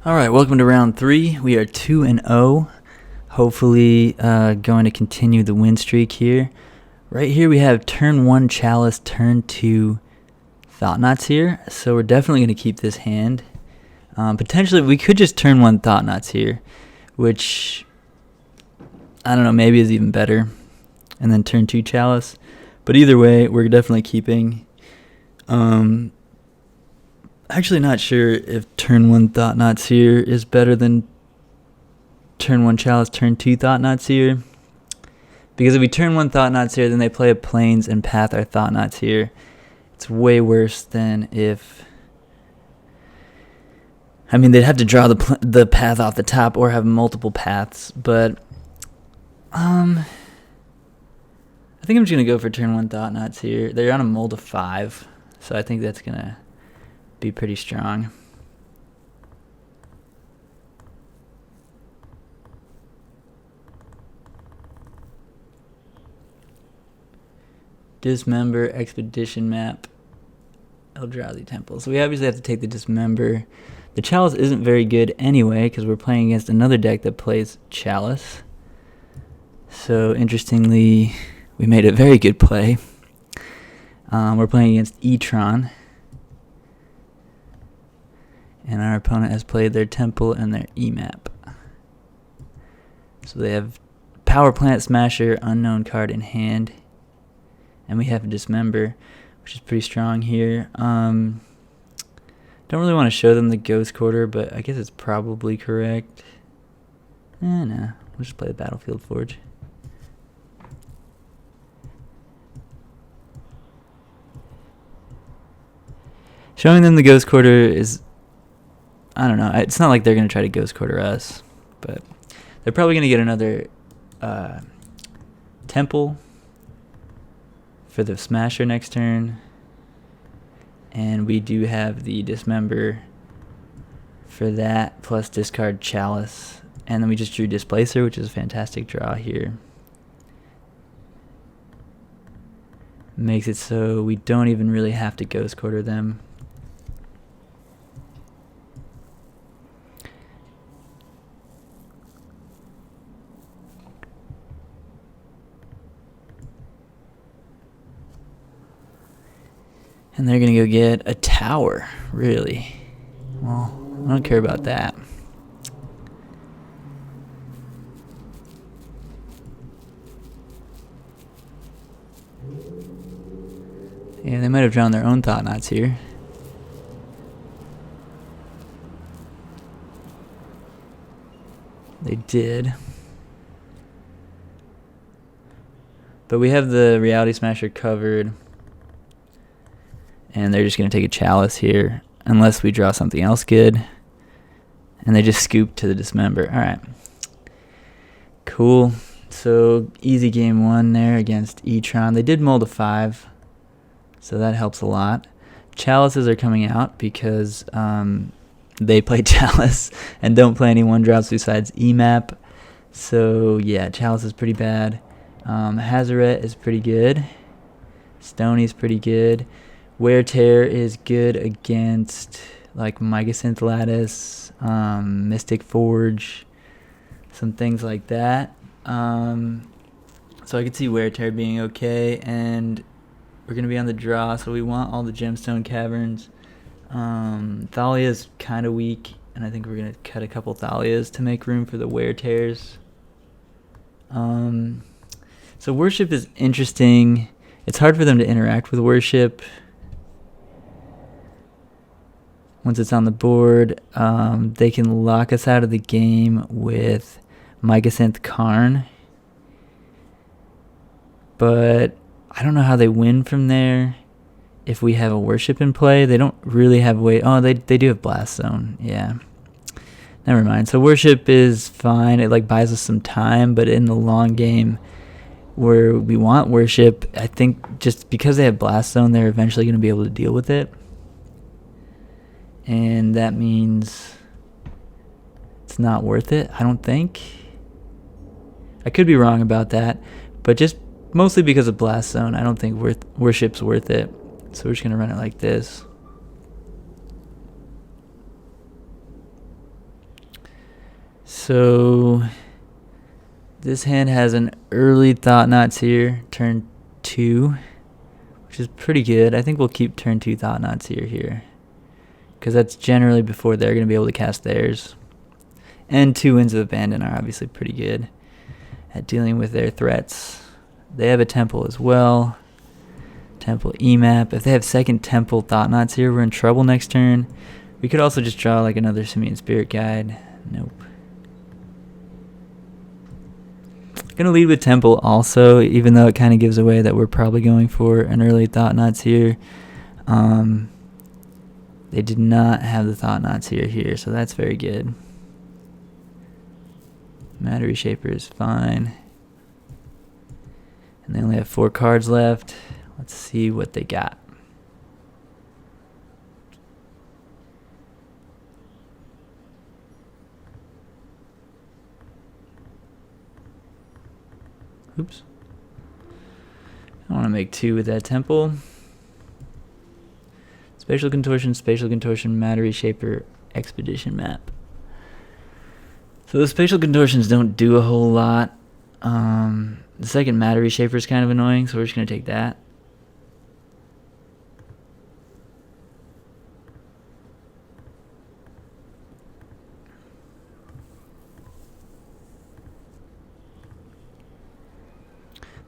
All right, welcome to round 3. We are 2-0. Hopefully going to continue the win streak here. Right here we have turn 1 Chalice, turn 2 Thought-Knots here. So we're definitely going to keep this hand. Potentially we could just turn 1 Thought-Knots here, which I don't know, maybe is even better. And then turn 2 Chalice. But either way, we're definitely keeping. Actually not sure if turn 1 Thought-Knots here is better than turn 1 Chalice, turn 2 Thought-Knots here. Because if we turn 1 Thought-Knots here, then they play a Plains and path our Thought-Knots here. It's way worse than if... I mean, they'd have to draw the path off the top or have multiple paths, but... I think I'm just going to go for turn 1 Thought-Knots here. They're on a mold of 5, so I think that's going to be pretty strong. Dismember, Expedition Map, Eldrazi Temple. So we obviously have to take the Dismember. The Chalice isn't very good anyway because we're playing against another deck that plays Chalice. So interestingly, we made a very good play. We're playing against E-Tron. And our opponent has played their Temple and their E-Map. So they have Power Plant Smasher, unknown card in hand. And we have Dismember, which is pretty strong here. Don't really want to show them the Ghost Quarter, but I guess it's probably correct. No, we'll just play the Battlefield Forge. Showing them the Ghost Quarter is... I don't know. It's not like they're going to try to Ghost Quarter us, but they're probably going to get another Temple for the Smasher next turn. And we do have the Dismember for that, plus discard Chalice. And then we just drew Displacer, which is a fantastic draw here. Makes it so we don't even really have to Ghost Quarter them. And they're going to go get a tower, really. Well, I don't care about that. Yeah, they might have drawn their own Thought-Knots here. They did. But we have the Reality Smasher covered. And they're just going to take a Chalice here, unless we draw something else good. And they just scoop to the Dismember. All right. Cool. So, easy game 1 there against E-Tron. They did mold a 5, so that helps a lot. Chalices are coming out because they play Chalice and don't play any 1-drops besides E-Map. So, yeah, Chalice is pretty bad. Hazaret is pretty good. Stoney's pretty good. Wear Tear is good against like Mycosynth Lattice, Mystic Forge, some things like that. So I could see Wear Tear being okay, and we're going to be on the draw, so we want all the Gemstone Caverns. Thalia is kind of weak, and I think we're going to cut a couple Thalias to make room for the Wear Tears. So Worship is interesting. It's hard for them to interact with Worship. Once it's on the board, they can lock us out of the game with Mycosynth Karn. But I don't know how they win from there if we have a Worship in play. They don't really have a way... Oh, they do have Blast Zone. Yeah. Never mind. So Worship is fine. It like buys us some time, but in the long game where we want Worship, I think just because they have Blast Zone, they're eventually going to be able to deal with it. And that means it's not worth it, I don't think. I could be wrong about that, but just mostly because of Blast Zone, I don't think Worship's worth it. So we're just going to run it like this. So this hand has an early Thought Knots here, turn 2, which is pretty good. I think we'll keep turn 2 Thought Knots here, because that's generally before they're going to be able to cast theirs. And 2 Winds of Abandon are obviously pretty good at dealing with their threats. They have a Temple as well. Temple EMAP. If they have second Temple Thought Knots here, we're in trouble next turn. We could also just draw like another Simian Spirit Guide. Nope. Gonna lead with Temple also, even though it kind of gives away that we're probably going for an early Thought Knots here. They did not have the Thought Knots here, so that's very good. Matter Reshaper is fine. And they only have 4 cards left. Let's see what they got. Oops. I want to make 2 with that Temple. Spatial Contortion, Matter Reshaper, Expedition Map. So the Spatial Contortions don't do a whole lot. The second Matter Reshaper is kind of annoying, so we're just going to take that.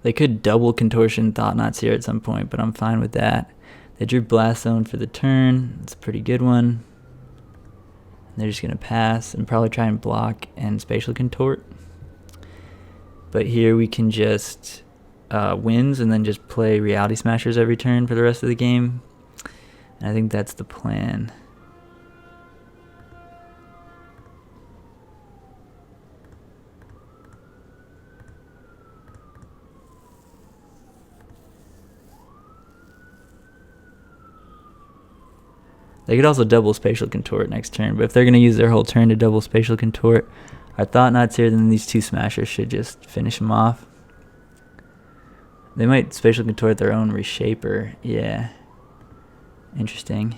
They could double Contortion Thought Knots here at some point, but I'm fine with that. They drew Blast Zone for the turn. That's a pretty good one. They're just going to pass and probably try and block and Spatial Contort. But here we can just wins and then just play Reality Smashers every turn for the rest of the game. And I think that's the plan. They could also double Spatial Contort next turn, but if they're going to use their whole turn to double Spatial Contort our Thought Knots here, then these 2 Smashers should just finish them off. They might Spatial Contort their own Reshaper. Yeah. Interesting.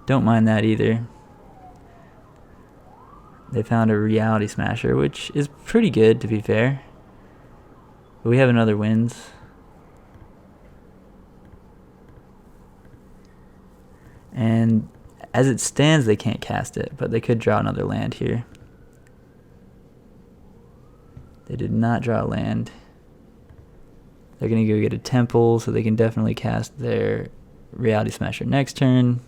Don't mind that either. They found a Reality Smasher, which is pretty good, to be fair. But we have another Winds. And as it stands, they can't cast it, but they could draw another land here. They did not draw a land. They're going to go get a Temple, so they can definitely cast their Reality Smasher next turn.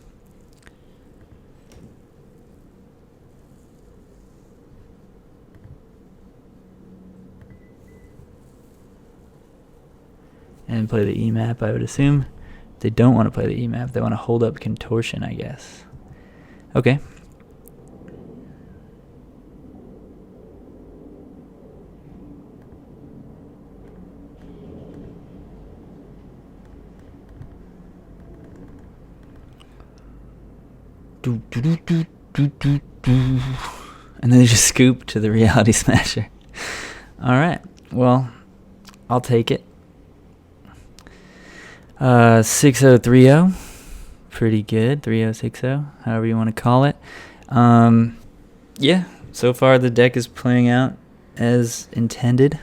And play the EMAP, I would assume. They don't want to play the EMAP. They want to hold up Contortion, I guess. Okay. And then they just scoop to the Reality Smasher. Alright. Well, I'll take it. 6-0-3-0, pretty good. 3-0-6-0, however you want to call it. Yeah, so far the deck is playing out as intended.